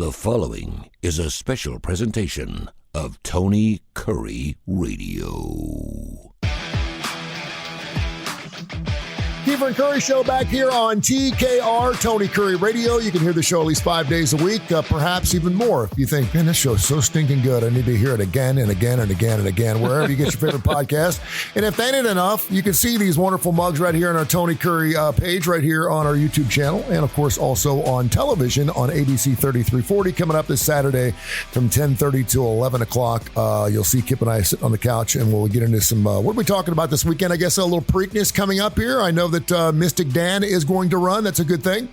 The following is a special presentation of Tony Kurre Radio. Keefer and Kurre Show back here on TKR, Tony Kurre Radio. You can hear the show at least 5 days a week, perhaps even more. If you think, man, this show is so stinking good, I need to hear it again and again and again and again, wherever you get your favorite podcast. And if that ain't enough, you can see these wonderful mugs right here on our Tony Kurre page right here on our YouTube channel. And, of course, also on television on ABC 3340 coming up this Saturday from 10:30 to 11 o'clock. You'll see Kip and I sit on the couch, and we'll get into some, what are we talking about this weekend? I guess a little Preakness coming up here. I know that Mystic Dan is going to run. That's a good thing.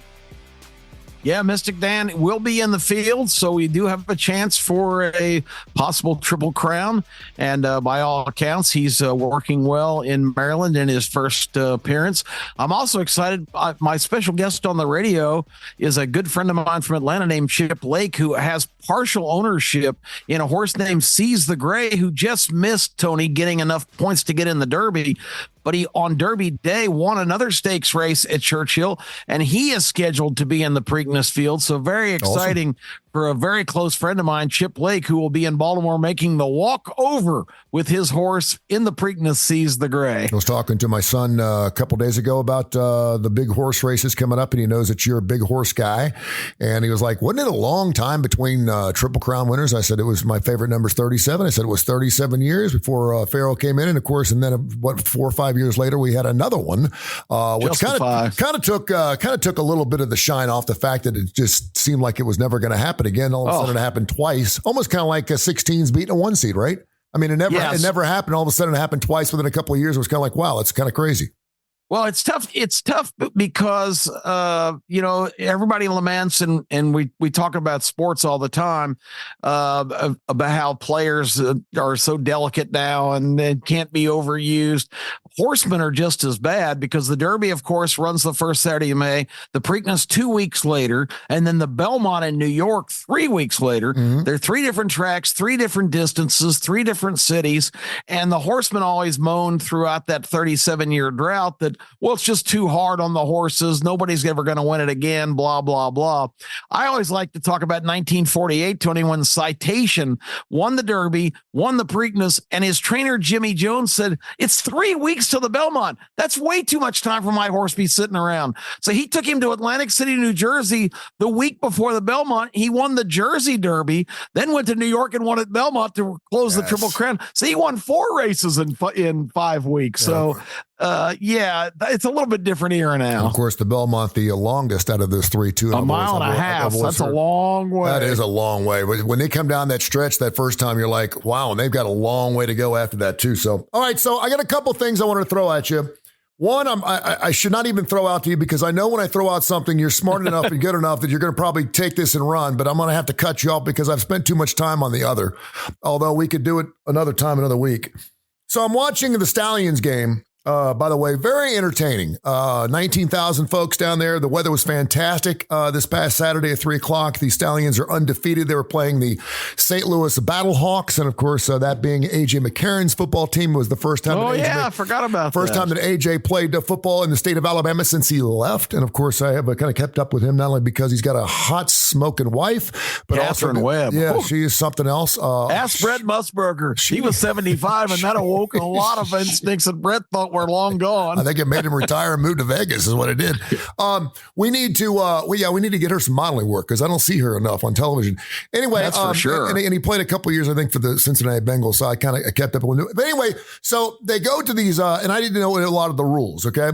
Yeah, Mystic Dan will be in the field, so we do have a chance for a possible Triple Crown. And by all accounts, he's working well in Maryland in his first appearance. I'm also excited. My special guest on the radio is a good friend of mine from Atlanta named Chip Lake, who has partial ownership in a horse named Seize the Gray, who just missed, Tony, getting enough points to get in the Derby. But he, on Derby Day, won another stakes race at Churchill, and he is scheduled to be in the Preakness field. So very exciting for a very close friend of mine, Chip Lake, who will be in Baltimore making the walk over with his horse in the Preakness Seize the Gray. I was talking to my son a couple days ago about the big horse races coming up, and he knows that you're a big horse guy. And he was like, wasn't it a long time between Triple Crown winners? I said, it was my favorite number's 37. I said, it was 37 years before Pharaoh came in. And, of course, and then, 4 or 5 years later, we had another one, which kind of took a little bit of the shine off the fact that it just seemed like it was never going to happen again. All of a sudden, it happened twice, almost kind of like a 16s beating a one seed, right? I mean, it never happened. All of a sudden, it happened twice within a couple of years. It was kind of like, wow, it's kind of crazy. Well, it's tough. It's tough because, everybody laments and we talk about sports all the time about how players are so delicate now and they can't be overused. Horsemen are just as bad because the Derby, of course, runs the first Saturday of May, the Preakness 2 weeks later, and then the Belmont in New York 3 weeks later. Mm-hmm. They're 3 different tracks, 3 different distances, 3 different cities. And the horsemen always moaned throughout that 37-year drought that, well, it's just too hard on the horses. Nobody's ever going to win it again, blah, blah, blah. I always like to talk about 1948, Tony, when Citation won the Derby, won the Preakness, and his trainer, Jimmy Jones, said, it's 3 weeks to the Belmont. That's way too much time for my horse to be sitting around. So he took him to Atlantic City, New Jersey the week before the Belmont. He won the Jersey Derby, then went to New York and won at Belmont to close the Triple Crown. So he won 4 races in 5 weeks. So it's a little bit different era now. And of course, the Belmont, the longest out of those 3, 2 a mile and a half. That's a long way. That is a long way. When they come down that stretch that first time, you're like, wow, and they've got a long way to go after that too. So, all right. So I got a couple things I want to throw at you. One, I should not even throw out to you because I know when I throw out something, you're smart enough and good enough that you're going to probably take this and run, but I'm going to have to cut you off because I've spent too much time on the other, although we could do it another time, another week. So I'm watching the Stallions game. By the way, very entertaining. 19,000 folks down there. The weather was fantastic this past Saturday at 3 o'clock. The Stallions are undefeated. They were playing the St. Louis Battlehawks. And, of course, that being A.J. McCarron's football team was the first time. I forgot about First time that A.J. played football in the state of Alabama since he left. And, of course, I have kind of kept up with him, not only because he's got a hot smoking wife, but Catherine also Webb. Yeah, she is something else. Ask Brett Musburger. He was 75, and that awoke a lot of instincts that Brett thought were long gone. I think it made him retire and move to Vegas is what it did. We need to get her some modeling work because I don't see her enough on television. Anyway, that's for sure. And he played a couple of years, I think, for the Cincinnati Bengals. So I kind of kept up with it. But anyway, so they go to these, and I didn't know a lot of the rules. Okay.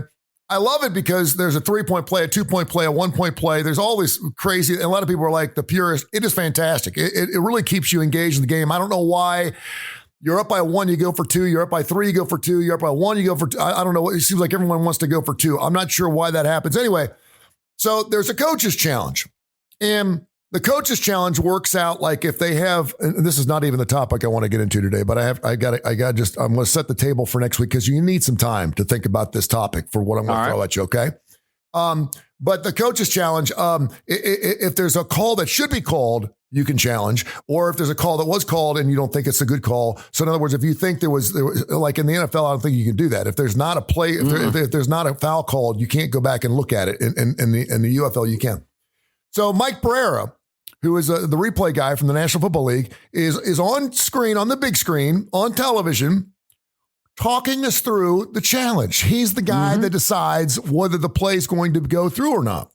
I love it because there's a 3-point play, a 2-point play, a 1-point play. There's all this crazy. And a lot of people are like the purists. It is fantastic. It really keeps you engaged in the game. I don't know why. You're up by 1, you go for 2. You're up by 3, you go for 2. You're up by 1, you go for 2. I don't know. It seems like everyone wants to go for 2. I'm not sure why that happens. Anyway, so there's a coach's challenge. And the coach's challenge works out like if they have, and this is not even the topic I want to get into today, but I'm going to set the table for next week because you need some time to think about this topic for what I'm going to throw at you, okay? But the coach's challenge, if there's a call that should be called, you can challenge, or if there's a call that was called and you don't think it's a good call. So in other words, if you think there was like in the NFL, I don't think you can do that. If there's not a play, if there's not a foul called, you can't go back and look at it. In the UFL, you can. So Mike Pereira, who is the replay guy from the National Football League, is on screen, on the big screen, on television, talking us through the challenge. He's the guy that decides whether the play is going to go through or not.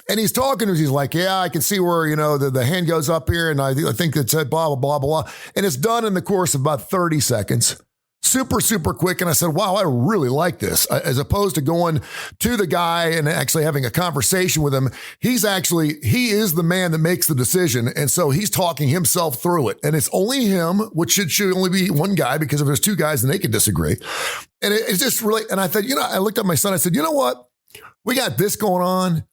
And he's talking to us. He's like, yeah, I can see where, the hand goes up here. And I think that's blah, blah, blah, blah. And it's done in the course of about 30 seconds. Super, super quick. And I said, wow, I really like this. As opposed to going to the guy and actually having a conversation with him, he is the man that makes the decision. And so he's talking himself through it. And it's only him, which should only be one guy, because if there's two guys, then they can disagree. And it's just really, and I thought, I looked at my son, I said, you know what? We got this going on.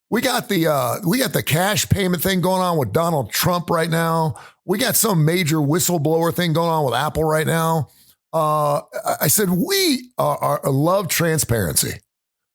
We got the cash payment thing going on with Donald Trump right now. We got some major whistleblower thing going on with Apple right now. I said, we love transparency.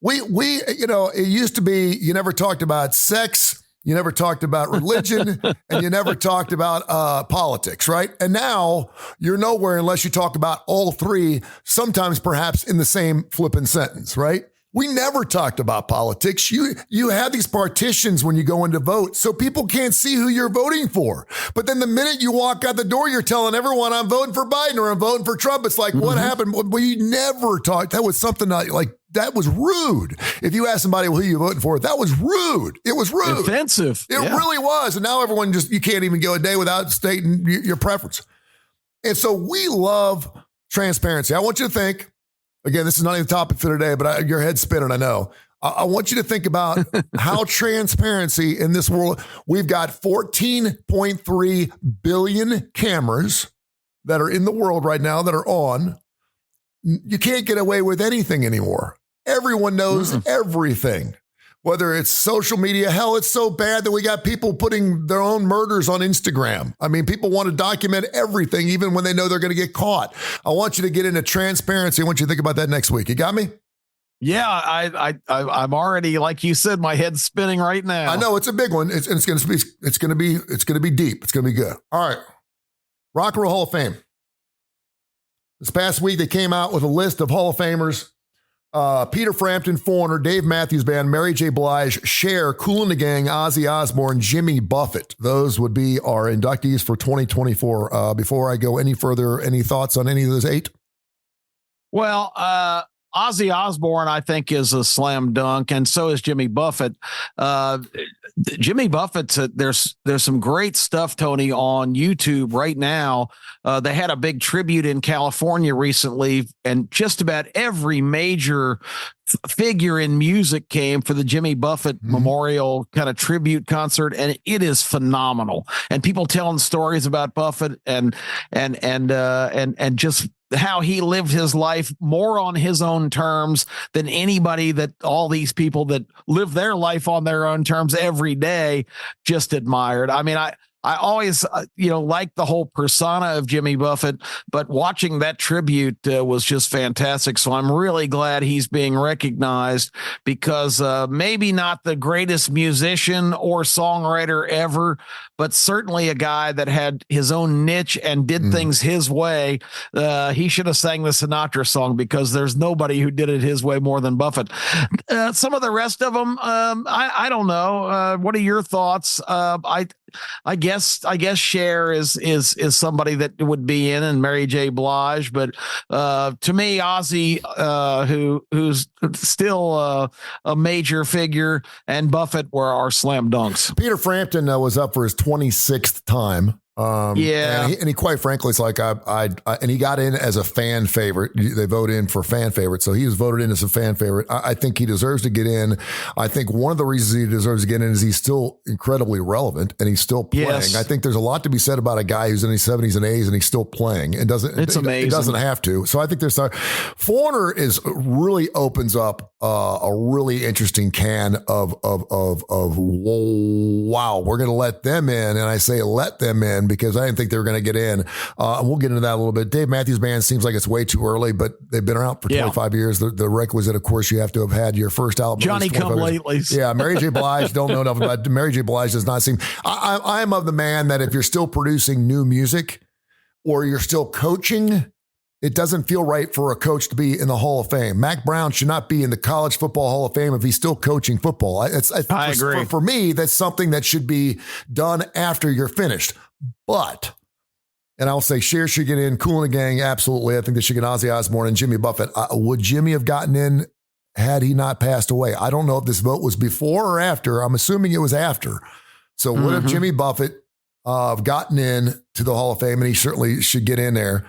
It used to be, you never talked about sex, you never talked about religion, and you never talked about politics, right? And now you're nowhere unless you talk about all three, sometimes perhaps in the same flipping sentence, right? We never talked about politics. You have these partitions when you go in to vote, so people can't see who you're voting for. But then the minute you walk out the door, you're telling everyone, I'm voting for Biden or I'm voting for Trump. It's like, what happened? Well, you never talked. That was something that was rude. If you ask somebody, who you voting for, that was rude. It was rude. Offensive. It really was. And now everyone you can't even go a day without stating your preference. And so we love transparency. I want you to think, again, this is not even the topic for today, but your head's spinning, I know. I want you to think about how transparency in this world, we've got 14.3 billion cameras that are in the world right now that are on. You can't get away with anything anymore. Everyone knows everything, whether it's social media. Hell, it's so bad that we got people putting their own murders on Instagram. I mean, people want to document everything, even when they know they're going to get caught. I want you to get into transparency. I want you to think about that next week. You got me? Yeah, I'm already, like you said, my head's spinning right now. I know it's a big one. It's going to be deep. It's going to be good. All right. Rock and Roll Hall of Fame. This past week, they came out with a list of Hall of Famers. Peter Frampton, Foreigner, Dave Matthews Band, Mary J. Blige, Cher, Kool and the Gang, Ozzy Osbourne, Jimmy Buffett. Those would be our inductees for 2024. Before I go any further, any thoughts on any of those 8? Well, Ozzy Osbourne, I think, is a slam dunk, and so is Jimmy Buffett. Jimmy Buffett's there's some great stuff, Tony, on YouTube right now. They had a big tribute in California recently, and just about every major figure in music came for the Jimmy Buffett Memorial kind of tribute concert, and it is phenomenal. And people telling stories about Buffett and just how he lived his life more on his own terms than anybody, that all these people that live their life on their own terms every day just admired. I mean, I always, like the whole persona of Jimmy Buffett, but watching that tribute was just fantastic. So I'm really glad he's being recognized, because maybe not the greatest musician or songwriter ever, but certainly a guy that had his own niche and did things his way. He should have sang the Sinatra song, because there's nobody who did it his way more than Buffett. Some of the rest of them, I don't know. What are your thoughts? I guess Cher is somebody that would be in, and Mary J. Blige, but to me, Ozzy, who's still a major figure, and Buffett were our slam dunks. Peter Frampton was up for his 26th time. And he quite frankly, it's like and he got in as a fan favorite. They vote in for fan favorite, so he was voted in as a fan favorite. I think he deserves to get in. I think one of the reasons he deserves to get in is he's still incredibly relevant and he's still playing. Yes. I think there's a lot to be said about a guy who's in his 70s and 80s and he's still playing. It's amazing. It doesn't have to. So I think there's Foreigner really opens up a really interesting can of wow, we're going to let them in, and I say let them in because I didn't think they were going to get in. And we'll get into that a little bit. Dave Matthews Band seems like it's way too early, but they've been around for 25 years. The requisite, of course, you have to have had your first album. Johnny Come Lately. Yeah, Mary J. Blige, don't know enough about Mary J. Blige does not seem. I'm of the man that if you're still producing new music or you're still coaching, it doesn't feel right for a coach to be in the Hall of Fame. Mac Brown should not be in the College Football Hall of Fame if he's still coaching football. I agree. For me, that's something that should be done after you're finished. But, and I'll say Cher should get in, Kool and the Gang, absolutely. I think they should get Ozzy Osbourne and Jimmy Buffett. Would Jimmy have gotten in had he not passed away? I don't know if this vote was before or after. I'm assuming it was after. So would have Jimmy Buffett gotten in to the Hall of Fame, and he certainly should get in there.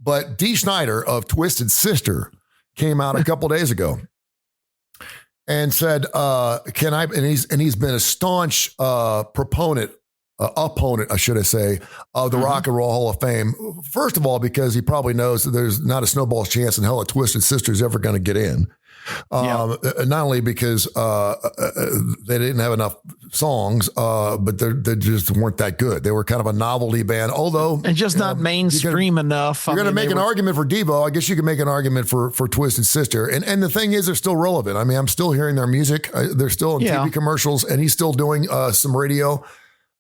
But Dee Snider of Twisted Sister came out a couple days ago and said, "Can I?" And he's been a staunch opponent, I should say, of the Rock and Roll Hall of Fame. First of all, because he probably knows that there's not a snowball's chance in hell a Twisted Sister is ever going to get in. Not only because they didn't have enough songs, but they just weren't that good. They were kind of a novelty band, although and just not mainstream enough. You're going to make an argument for Devo. I guess you can make an argument for Twisted Sister. And the thing is, they're still relevant. I mean, I'm still hearing their music. They're still in TV commercials, and he's still doing some radio.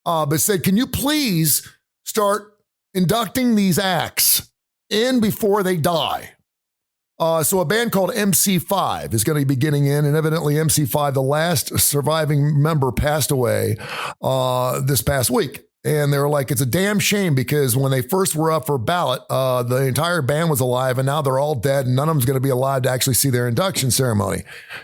But said, can you please start inducting these acts in before they die? So a band called MC5 is going to be getting in, and evidently MC5, the last surviving member, passed away this past week. And they were like, it's a damn shame because when they first were up for ballot, the entire band was alive, and now they're all dead, and none of them's going to be alive to actually see their induction ceremony.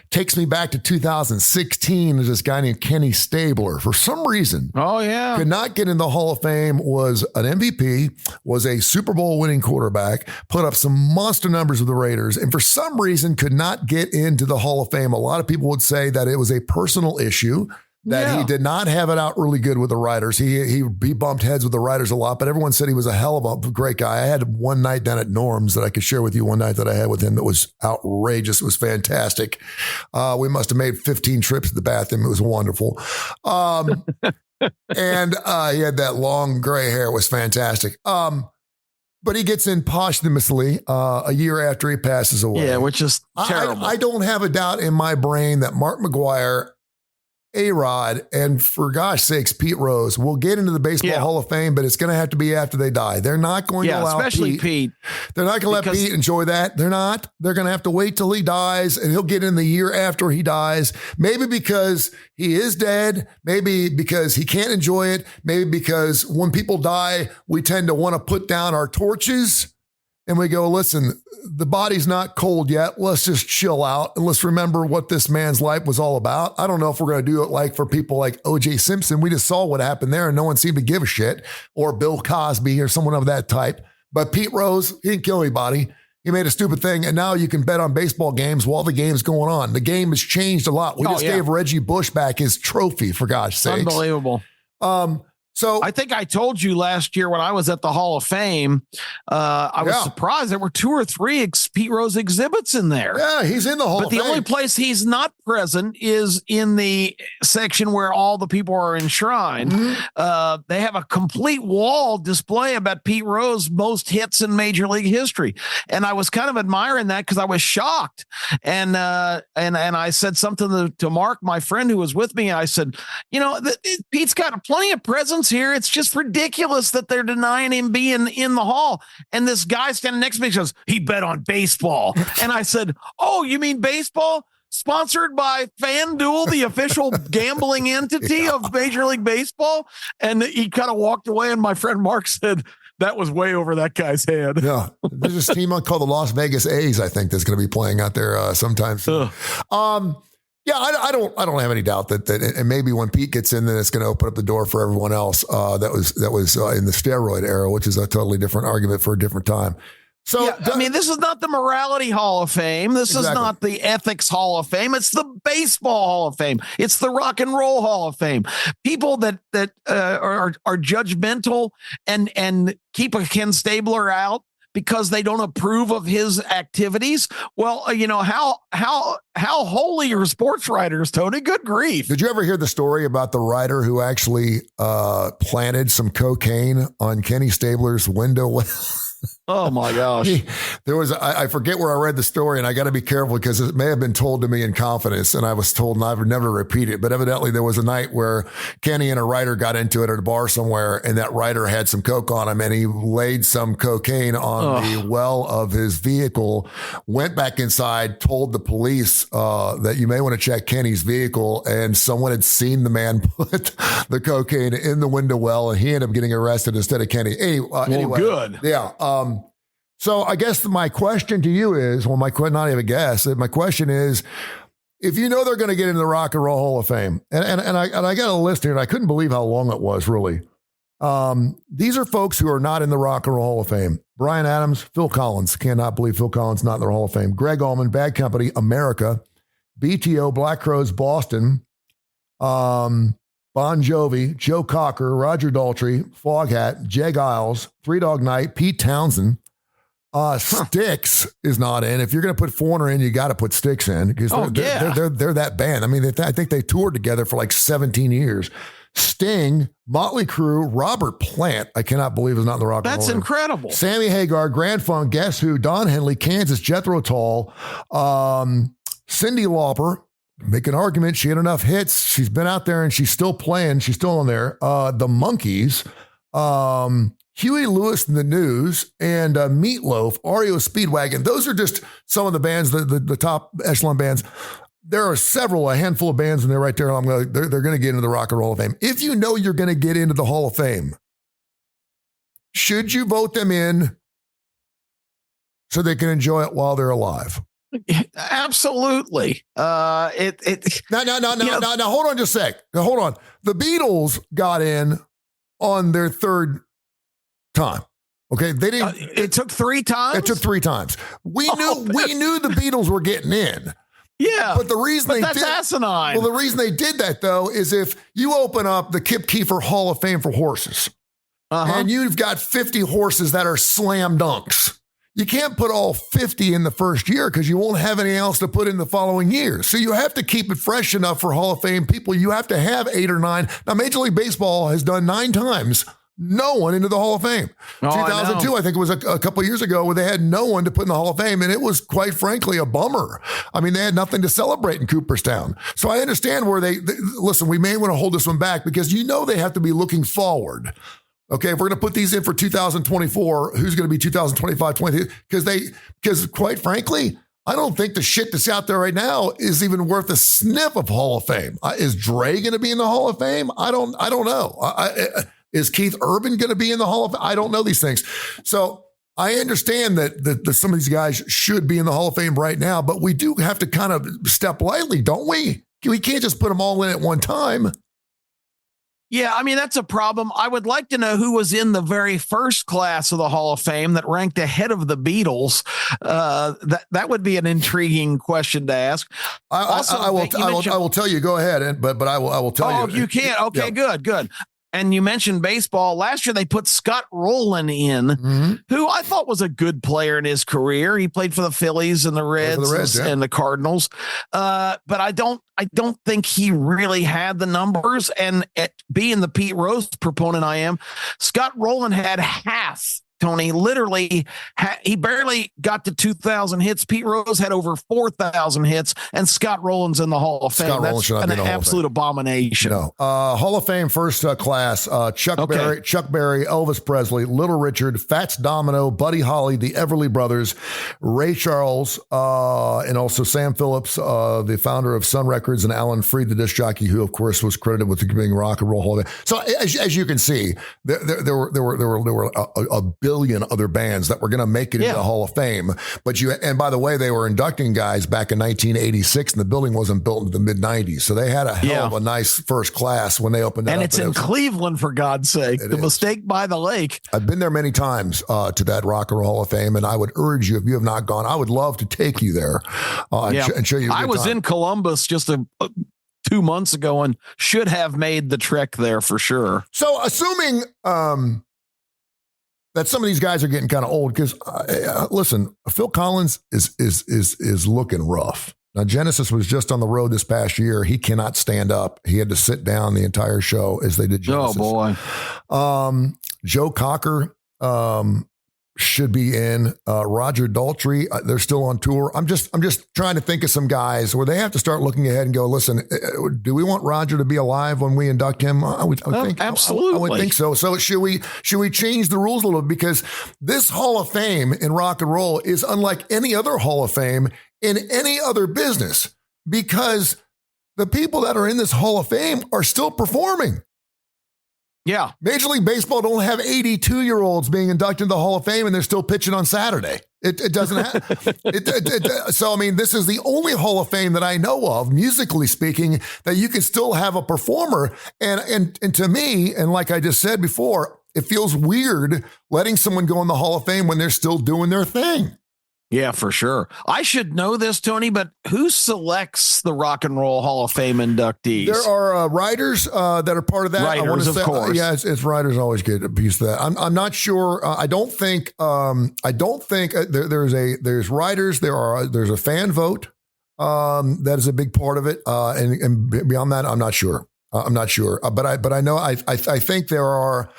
Takes me back to 2016. There's this guy named Kenny Stabler. For some reason, could not get in the Hall of Fame, was an MVP, was a Super Bowl winning quarterback, put up some monster numbers with the Raiders, and for some reason could not get into the Hall of Fame. A lot of people would say that it was a personal issue, that he did not have it out really good with the writers. He bumped heads with the writers a lot, but everyone said he was a hell of a great guy. I had one night down at Norm's that I could share with you, one night that I had with him that was outrageous. It was fantastic. We must have made 15 trips to the bathroom. It was wonderful. And he had that long gray hair. It was fantastic. But he gets in posthumously a year after he passes away. Yeah, which is terrible. I don't have a doubt in my brain that Mark McGuire, A-Rod, and for gosh sakes, Pete Rose will get into the Baseball Hall of Fame, but it's going to have to be after they die. They're not going to allow especially Pete. They're not going to let Pete enjoy that. They're not. They're going to have to wait till he dies, and he'll get in the year after he dies. Maybe because he is dead. Maybe because he can't enjoy it. Maybe because when people die, we tend to want to put down our torches. And we go, listen, the body's not cold yet. Let's just chill out and let's remember what this man's life was all about. I don't know if we're going to do it like for people like O.J. Simpson. We just saw what happened there and no one seemed to give a shit, or Bill Cosby or someone of that type. But Pete Rose, he didn't kill anybody. He made a stupid thing, and now you can bet on baseball games while the game's going on. The game has changed a lot. We just gave Reggie Bush back his trophy, for gosh sakes. Unbelievable. So I think I told you last year when I was at the Hall of Fame, I was surprised there were 2 or 3 Pete Rose exhibits in there. Yeah, he's in the Hall of Fame. But the only place he's not present is in the section where all the people are enshrined. Mm-hmm. They have a complete wall display about Pete Rose most hits in Major League history. And I was kind of admiring that because I was shocked. And I said something to Mark, my friend who was with me. I said, Pete's got plenty of presence here. It's just ridiculous that they're denying him being in the hall. And this guy standing next to me goes, he bet on baseball. And I said, oh, you mean baseball? Sponsored by FanDuel, the official gambling entity of Major League Baseball. And he kind of walked away. And my friend Mark said, that was way over that guy's head. Yeah. There's this team called the Las Vegas A's, I think, that's going to be playing out there sometime soon. Yeah, I don't have any doubt that and maybe when Pete gets in, then it's going to open up the door for everyone else. That was in the steroid era, which is a totally different argument for a different time. So this is not the Morality Hall of Fame. This is not the Ethics Hall of Fame. It's the Baseball Hall of Fame. It's the Rock and Roll Hall of Fame. People that are judgmental and keep a Ken Stabler out because they don't approve of his activities. Well, how holy are sports writers, Tony? Good grief. Did you ever hear the story about the writer who actually planted some cocaine on Kenny Stabler's window? Oh my gosh. There was, I forget where I read the story, and I got to be careful because it may have been told to me in confidence, and I was told, and I would never repeat it. But evidently, there was a night where Kenny and a writer got into it at a bar somewhere, and that writer had some coke on him, and he laid some cocaine on the well of his vehicle, went back inside, told the police that you may want to check Kenny's vehicle, and someone had seen the man put the cocaine in the window well, and he ended up getting arrested instead of Kenny. Anyway, good. Yeah. So I guess my question to you is, well, not even a guess. My question is, if you know they're going to get into the Rock and Roll Hall of Fame, and I got a list here, and I couldn't believe how long it was, really. These are folks who are not in the Rock and Roll Hall of Fame. Bryan Adams, Phil Collins. Cannot believe Phil Collins not in the Hall of Fame. Greg Allman, Bad Company, America. BTO, Black Crowes, Boston. Bon Jovi, Joe Cocker, Roger Daltrey, Foghat, Jeg Isles, Three Dog Night, Pete Townsend. Styx is not in. If you're going to put Foreigner in, you got to put Styx in because they're that band. I mean, I think they toured together for like 17 years. Sting, Motley Crue, Robert Plant. I cannot believe is not in the Rock and Roll. That's incredible. Sammy Hagar, Grand Funk, Guess Who, Don Henley, Kansas, Jethro Tull, Cyndi Lauper. Make an argument. She had enough hits. She's been out there and she's still playing. She's still on there. The Monkees, Huey Lewis and the News, and Meatloaf, REO Speedwagon. Those are just some of the bands, the top echelon bands. There are a handful of bands in there right there. They're going to get into the Rock and Roll of Fame. If you know you're going to get into the Hall of Fame, should you vote them in so they can enjoy it while they're alive? Absolutely. Now, hold on just a sec. Now, hold on. The Beatles got in on their third time. Okay, they didn't. It took 3 times. It took 3 times. We knew the Beatles were getting in. Yeah, but the reason that's asinine. Well, the reason they did that though is if you open up the Keefer Hall of Fame for horses, and you've got 50 horses that are slam dunks. You can't put all 50 in the first year because you won't have anything else to put in the following year. So you have to keep it fresh enough for Hall of Fame people. You have to have 8 or 9. Now, Major League Baseball has done 9 times. No one into the Hall of Fame. 2002, I think it was a couple of years ago where they had no one to put in the Hall of Fame. And it was quite frankly a bummer. I mean, they had nothing to celebrate in Cooperstown. So I understand where they listen, we may want to hold this one back because they have to be looking forward. Okay, if we're going to put these in for 2024, who's going to be 2025, 23? Because quite frankly, I don't think the shit that's out there right now is even worth a sniff of Hall of Fame. Is Dre going to be in the Hall of Fame? I don't know. Is Keith Urban going to be in the Hall of Fame? I don't know these things. So I understand that some of these guys should be in the Hall of Fame right now, but we do have to kind of step lightly, don't we? We can't just put them all in at one time. Yeah, I mean, that's a problem. I would like to know who was in the very first class of the Hall of Fame that ranked ahead of the Beatles. That would be an intriguing question to ask. I will tell you. Go ahead, but I will tell you. Oh, you can't. Okay, yeah. Good. And you mentioned baseball. Last year, they put Scott Rowland in, who I thought was a good player in his career. He played for the Phillies and the Reds, and the Cardinals. But I don't think he really had the numbers. And being the Pete Rose proponent I am, Scott Rowland had half. Tony, literally, he barely got to 2,000 hits. Pete Rose had over 4,000 hits, and Scott Rowland's in the Hall of Fame. That's an absolute abomination. No. Hall of Fame first class, Chuck Berry, Elvis Presley, Little Richard, Fats Domino, Buddy Holly, the Everly Brothers, Ray Charles, and also Sam Phillips, the founder of Sun Records, and Alan Freed, the disc jockey, who, of course, was credited with being Rock and Roll Hall of Fame. So, as you can see, there were a billion other bands that were going to make it into the Hall of Fame. And by the way, they were inducting guys back in 1986 and the building wasn't built into the mid 90s. So they had a hell of a nice first class when they opened it up. And it's in Cleveland, for God's sake, the mistake by the lake. I've been there many times to that Rock and Roll Hall of Fame. And I would urge you, if you have not gone, I would love to take you there and show you. I was in Columbus just 2 months ago and should have made the trek there for sure. So assuming, that some of these guys are getting kind of old because, listen, Phil Collins is looking rough. Now, Genesis was just on the road this past year. He cannot stand up. He had to sit down the entire show as they did Genesis. Oh, boy. Joe Cocker, should be in. Roger Daltrey, they're still on tour. I'm just trying to think of some guys where they have to start looking ahead and go, listen, do we want Roger to be alive when we induct him? I would think absolutely. I would think so. So should we change the rules a little bit? Because this Hall of Fame in rock and roll is unlike any other Hall of Fame in any other business, because the people that are in this Hall of Fame are still performing. Yeah. Major League Baseball don't have 82-year-olds being inducted into the Hall of Fame and they're still pitching on Saturday. It doesn't have. So, I mean, this is the only Hall of Fame that I know of, musically speaking, that you can still have a performer. And to me, and like I just said before, it feels weird letting someone go in the Hall of Fame when they're still doing their thing. Yeah, for sure. I should know this, Tony, but who selects the Rock and Roll Hall of Fame inductees? There are writers that are part of that. Writers, of course. Yeah, it's writers always get a piece of that. I'm not sure. I don't think. There's writers. There's a fan vote. That is a big part of it. And beyond that, I'm not sure. But I know. I think there are.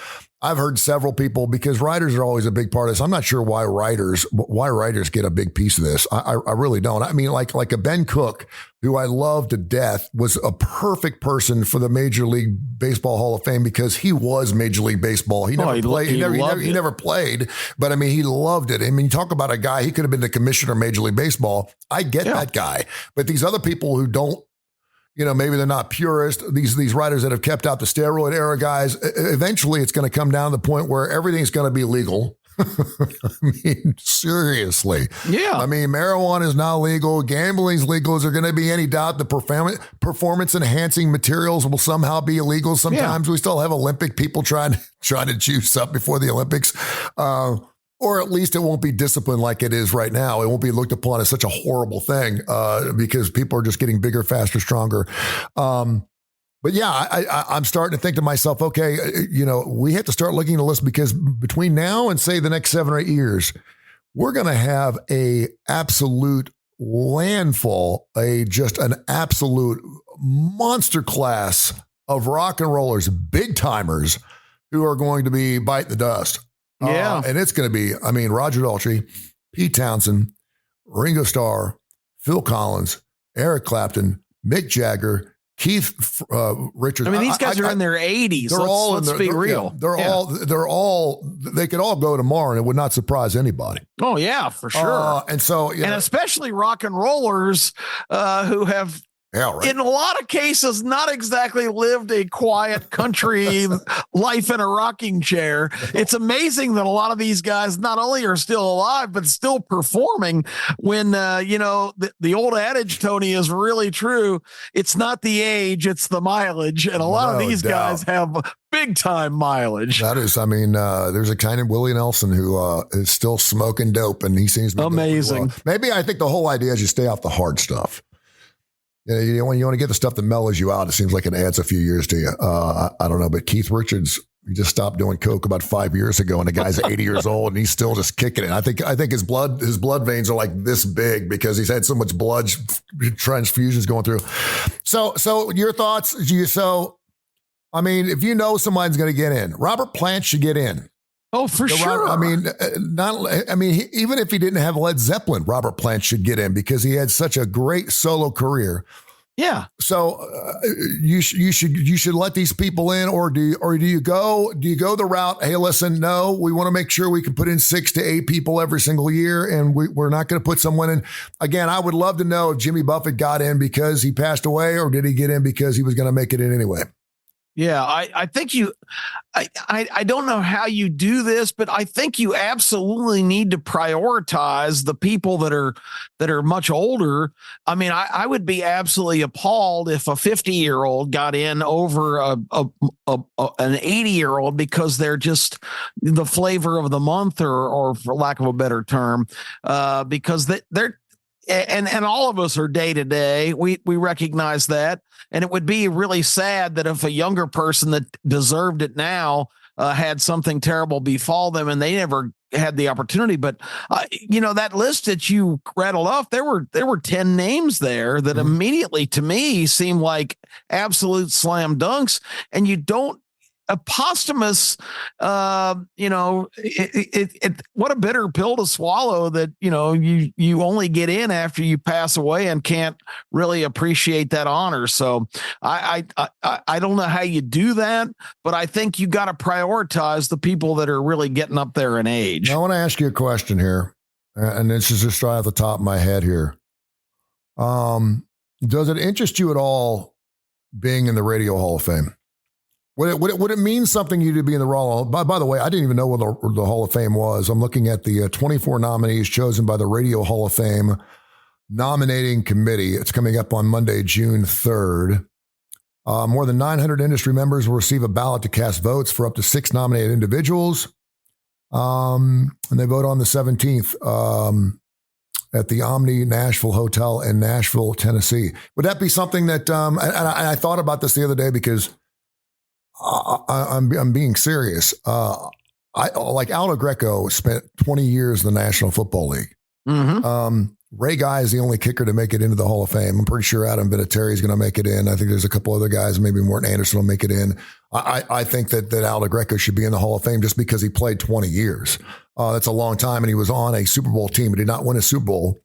I've heard several people, because writers are always a big part of this. I'm not sure why writers get a big piece of this. I really don't. I mean, like a Ben Cook, who I love to death, was a perfect person for the Major League Baseball Hall of Fame because he was Major League Baseball. He never played. He never played, but I mean, he loved it. I mean, you talk about a guy, he could have been the commissioner of Major League Baseball. I get that guy, but these other people who don't, maybe they're not purist. These writers that have kept out the steroid era guys, eventually it's going to come down to the point where everything's going to be legal. I mean, seriously. Yeah. I mean, marijuana is not legal. Gambling's legal. Is there going to be any doubt the performance enhancing materials will somehow be illegal? Sometimes we still have Olympic people trying to juice up before the Olympics. Or at least it won't be disciplined like it is right now. It won't be looked upon as such a horrible thing because people are just getting bigger, faster, stronger. But yeah, I'm starting to think to myself, okay, we have to start looking at the list, because between now and say the next 7 or 8 years, we're going to have a absolute landfall, just an absolute monster class of rock and rollers, big timers, who are going to be biting the dust. Yeah. And it's going to be, Roger Daltrey, Pete Townsend, Ringo Starr, Phil Collins, Eric Clapton, Mick Jagger, Keith Richards. These guys are in their 80s. Let's be real. They could all go tomorrow and it would not surprise anybody. Oh, yeah, for sure. And especially rock and rollers who have, in a lot of cases, not exactly lived a quiet country life in a rocking chair. It's amazing that a lot of these guys not only are still alive, but still performing when, the old adage, Tony, is really true. It's not the age, it's the mileage. And a lot of these guys have big time mileage. That is, there's a kind of Willie Nelson who is still smoking dope, and he seems to be amazing. Well. Maybe I think the whole idea is you stay off the hard stuff. When you want to get the stuff that mellows you out, it seems like it adds a few years to you. I don't know, but Keith Richards, he just stopped doing coke about 5 years ago, and the guy's 80 years old, and he's still just kicking it. I think his blood veins are like this big because he's had so much blood transfusions going through. So your thoughts? If you know someone's going to get in, Robert Plant should get in. Oh, for sure. Even if he didn't have Led Zeppelin, Robert Plant should get in because he had such a great solo career. Yeah. So you should let these people in, or do you go the route? Hey, listen, no, we want to make sure we can put in 6 to 8 people every single year, and we're not going to put someone in. Again, I would love to know if Jimmy Buffett got in because he passed away, or did he get in because he was going to make it in anyway? Yeah, I think I don't know how you do this, but I think you absolutely need to prioritize the people that are much older. I would be absolutely appalled if a 50-year-old got in over an 80-year-old because they're just the flavor of the month, or for lack of a better term, because they're. And all of us are day to day. We recognize that. And it would be really sad that if a younger person that deserved it now had something terrible befall them and they never had the opportunity. But, that list that you rattled off, there were 10 names there that immediately to me seemed like absolute slam dunks. And you don't a posthumous, what a bitter pill to swallow that, you only get in after you pass away and can't really appreciate that honor. So I don't know how you do that, but I think you got to prioritize the people that are really getting up there in age. Now, I want to ask you a question here, and this is just right off the top of my head here. Does it interest you at all being in the Radio Hall of Fame? Would it mean something to you to be in the Hall? By the way, I didn't even know what the Hall of Fame was. I'm looking at the 24 nominees chosen by the Radio Hall of Fame nominating committee. It's coming up on Monday, June 3rd. More than 900 industry members will receive a ballot to cast votes for up to 6 nominated individuals. And they vote on the 17th at the Omni Nashville Hotel in Nashville, Tennessee. Would that be something that, and I thought about this the other day because I'm being serious. Like Aldo Greco spent 20 years in the National Football League. Mm-hmm. Ray Guy is the only kicker to make it into the Hall of Fame. I'm pretty sure Adam Vinatieri is going to make it in. I think there's a couple other guys, maybe Morton Anderson will make it in. I think that Aldo Greco should be in the Hall of Fame just because he played 20 years. That's a long time, and he was on a Super Bowl team. He did not win a Super Bowl.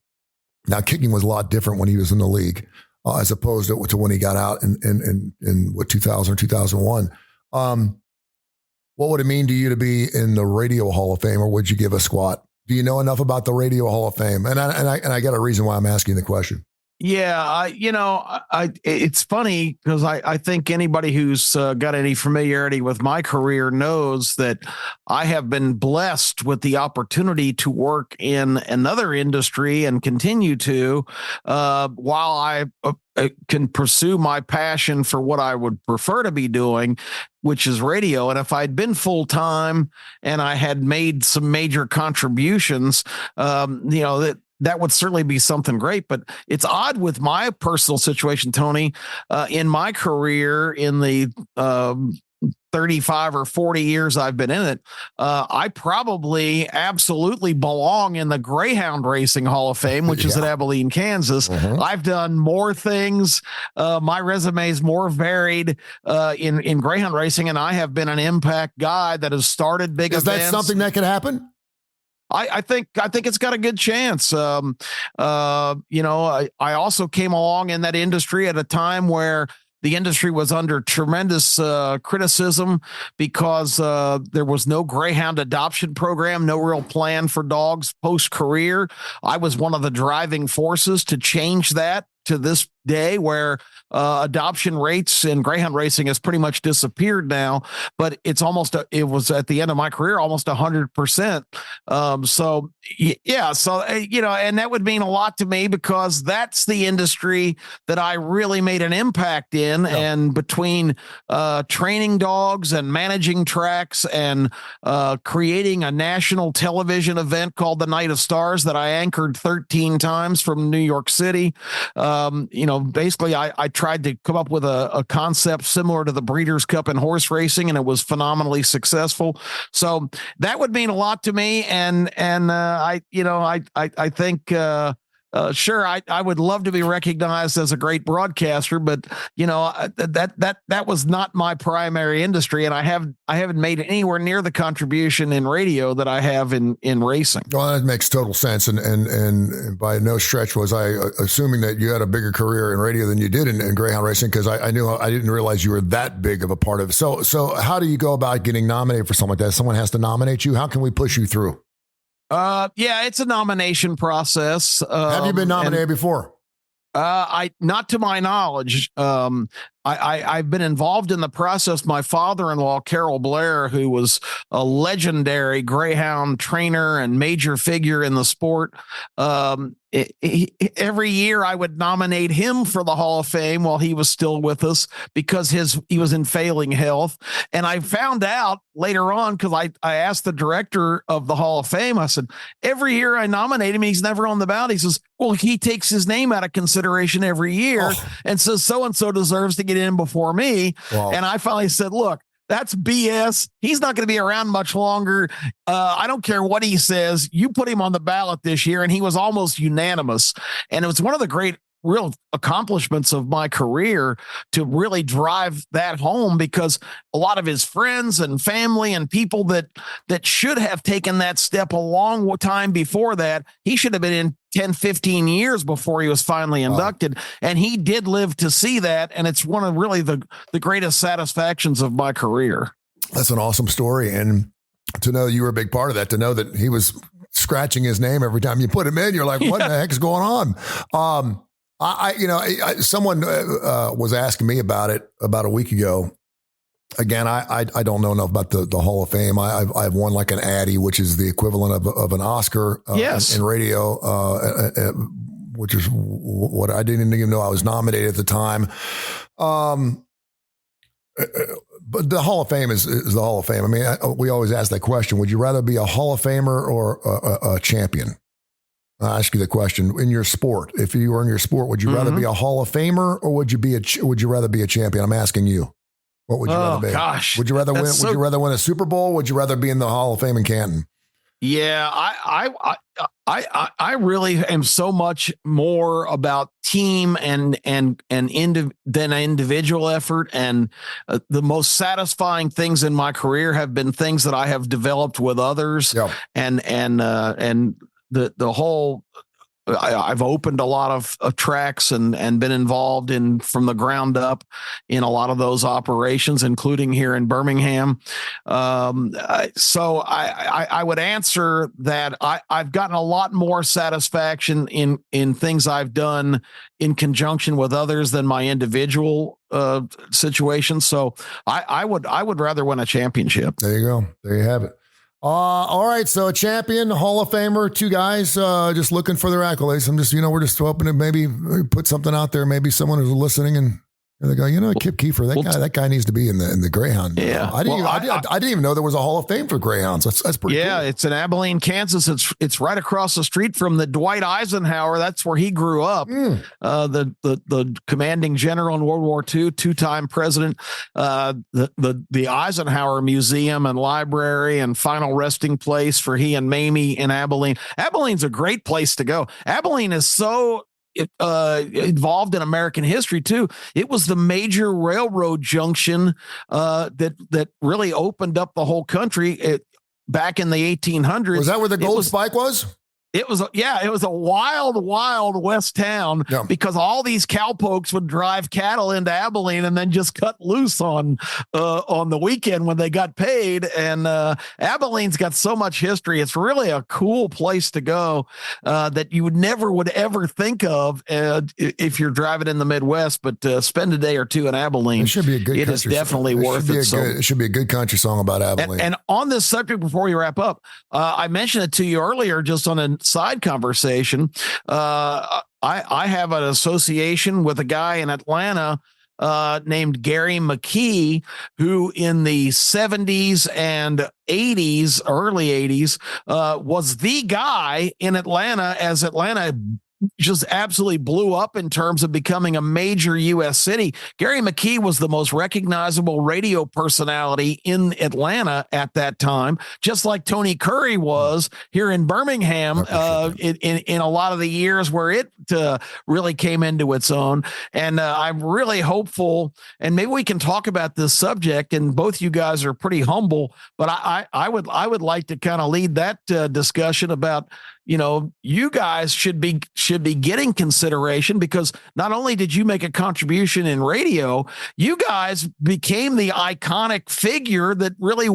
Now, kicking was a lot different when he was in the league as opposed to when he got out in 2000 or 2001. What would it mean to you to be in the Radio Hall of Fame, or would you give a squat? Do you know enough about the Radio Hall of Fame? And I got a reason why I'm asking the question. Yeah, it's funny because I think anybody who's got any familiarity with my career knows that I have been blessed with the opportunity to work in another industry and continue to while I can pursue my passion for what I would prefer to be doing, which is radio. And if I'd been full time and I had made some major contributions, that would certainly be something great. But it's odd with my personal situation, Tony, in my career, in the 35 or 40 years I've been in it, I probably absolutely belong in the Greyhound Racing Hall of Fame, which is at Abilene, Kansas. Mm-hmm. I've done more things. My resume is more varied in Greyhound Racing, and I have been an impact guy that has started big events. Is that something that could happen? I think it's got a good chance. I also came along in that industry at a time where the industry was under tremendous criticism because there was no Greyhound adoption program, no real plan for dogs post-career. I was one of the driving forces to change that to this day, where adoption rates in Greyhound racing has pretty much disappeared now, but it was at the end of my career, almost 100%. And that would mean a lot to me because that's the industry that I really made an impact in. Yeah. And between training dogs and managing tracks and creating a national television event called the Night of Stars that I anchored 13 times from New York City, basically I tried to come up with a concept similar to the Breeders' Cup in horse racing, and it was phenomenally successful. So that would mean a lot to me. And I think, sure, I would love to be recognized as a great broadcaster, but that was not my primary industry, and I haven't made anywhere near the contribution in radio that I have in racing. Well, that makes total sense, and by no stretch was I assuming that you had a bigger career in radio than you did in Greyhound racing, because I didn't realize you were that big of a part of it. So how do you go about getting nominated for something like that? Someone has to nominate you. How can we push you through? It's a nomination process. Have you been nominated before? Not to my knowledge. I've been involved in the process. My father-in-law, Carol Blair, who was a legendary Greyhound trainer and major figure in the sport, every year I would nominate him for the Hall of Fame while he was still with us because he was in failing health. And I found out later on, because I asked the director of the Hall of Fame, I said, every year I nominate him, he's never on the ballot. He says, well, he takes his name out of consideration every year and says so-and-so deserves to get in before me. Wow. And I finally said, look, that's BS. He's not going to be around much longer. I don't care what he says. You put him on the ballot this year, and he was almost unanimous. And it was one of the great real accomplishments of my career to really drive that home, because a lot of his friends and family and people that should have taken that step a long time before that, he should have been in 10, 15 years before he was finally inducted. And he did live to see that. And it's one of really the greatest satisfactions of my career. That's an awesome story. And to know you were a big part of that, to know that he was scratching his name every time you put him in, you're like, what the heck is going on? Someone was asking me about it about a week ago. Again, I don't know enough about the Hall of Fame. I've won like an Addy, which is the equivalent of an Oscar in radio, which is what I didn't even know I was nominated at the time. But the Hall of Fame is the Hall of Fame. I mean, we always ask that question. Would you rather be a Hall of Famer or a champion? I'll ask you the question in your sport. If you were in your sport, would you rather be a Hall of Famer or would you rather be a champion? I'm asking you. What would you rather be? Gosh, would you rather win? Would you rather win a Super Bowl? Would you rather be in the Hall of Fame in Canton? Yeah, I really am so much more about team than an individual effort. And the most satisfying things in my career have been things that I have developed with others. Yeah. And the whole. I've opened a lot of tracks and been involved in from the ground up in a lot of those operations, including here in Birmingham. So I would answer that I've gotten a lot more satisfaction in things I've done in conjunction with others than my individual situation. So I would rather win a championship. There you go. There you have it. All right, so a champion, Hall of Famer, two guys just looking for their accolades. I'm just, we're just hoping to maybe put something out there. Maybe someone who's listening and they go, Kip Keefer, that guy needs to be in the Greyhound. Yeah, I didn't even know there was a Hall of Fame for Greyhounds. That's pretty cool. Yeah, it's in Abilene, Kansas. It's right across the street from the Dwight Eisenhower. That's where he grew up. The commanding general in World War II, two-time president. The Eisenhower Museum and Library and final resting place for he and Mamie in Abilene. Abilene's a great place to go. Abilene is so involved in American history too. It was the major railroad junction that really opened up the whole country back in the 1800s. Was that where the Gold Spike was? It was a wild west town because all these cowpokes would drive cattle into Abilene and then just cut loose on the weekend when they got paid. And Abilene's got so much history. It's really a cool place to go that you would ever think of if you're driving in the Midwest. But spend a day or two in Abilene. It should be a good. It is definitely worth it. It should be a good country song about Abilene. And on this subject, before we wrap up, I mentioned it to you earlier, just on a side conversation. I have an association with a guy in Atlanta named Gary McKee, who in the 70s and 80s, early 80s, was the guy in Atlanta as Atlanta just absolutely blew up in terms of becoming a major U.S. city. Gary McKee was the most recognizable radio personality in Atlanta at that time, just like Tony Kurre was here in Birmingham in a lot of the years where it really came into its own. And I'm really hopeful, and maybe we can talk about this subject, and both you guys are pretty humble, but I would like to kind of lead that discussion about, you guys should be getting consideration, because not only did you make a contribution in radio, you guys became the iconic figure that really,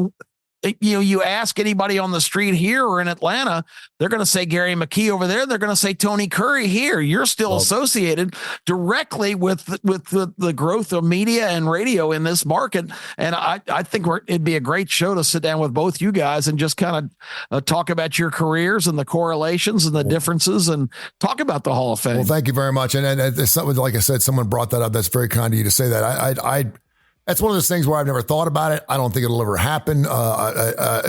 you ask anybody on the street here or in Atlanta, they're going to say Gary McKee over there. They're going to say Tony Kurre here. You're still associated directly with the growth of media and radio in this market. And I think it'd be a great show to sit down with both you guys and just kind of talk about your careers and the correlations and the differences and talk about the Hall of Fame. Well, thank you very much. And it's something, like I said, someone brought that up. That's very kind of you to say that. That's one of those things where I've never thought about it. I don't think it'll ever happen. I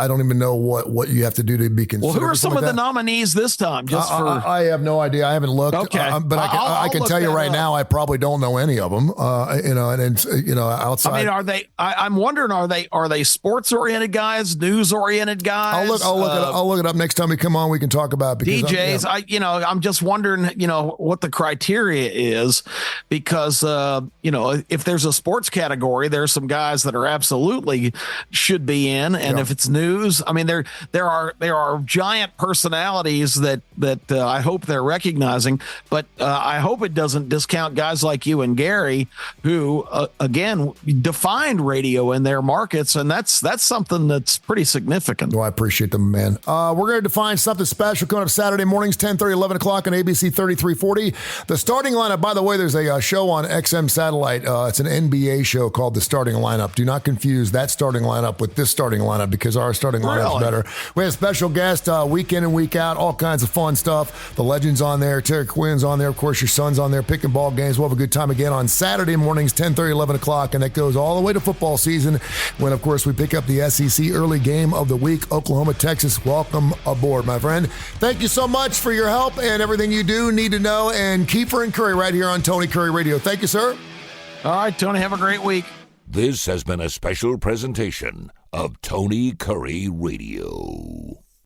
don't even know what you have to do to be considered. Well, who are some of the nominees this time? I have no idea. I haven't looked. Okay. But I can tell you right now, I probably don't know any of them. Outside. I mean, are they? I'm wondering, are they sports oriented guys, news oriented guys? I'll look it up next time we come on. We can talk about it because DJs. I'm just wondering, what the criteria is, because if there's a sports category, there's some guys that are absolutely should be in, and if it's news, I mean, there are giant personalities that I hope they're recognizing, but I hope it doesn't discount guys like you and Gary, who again defined radio in their markets, and that's something that's pretty significant. Well, I appreciate them, man. We're going to define something special coming up Saturday mornings, 10:30, 11 o'clock on ABC 3340. The starting lineup, by the way, there's a show on XM Satellite. It's an NBA show called The Starting Lineup. Do not confuse that starting lineup with this starting lineup, because our starting lineup's better. We have special guests week in and week out, all kinds of fun stuff. The Legends on there, Terry Quinn's on there, of course, your son's on there, picking ball games. We'll have a good time again on Saturday mornings, 10:30, 11 o'clock, and that goes all the way to football season when, of course, we pick up the SEC early game of the week, Oklahoma, Texas. Welcome aboard, my friend. Thank you so much for your help and everything you do need to know. And Keefer and Kurre right here on Tony Curry Radio. Thank you, sir. All right, Tony, have a great week. This has been a special presentation of Tony Curry Radio.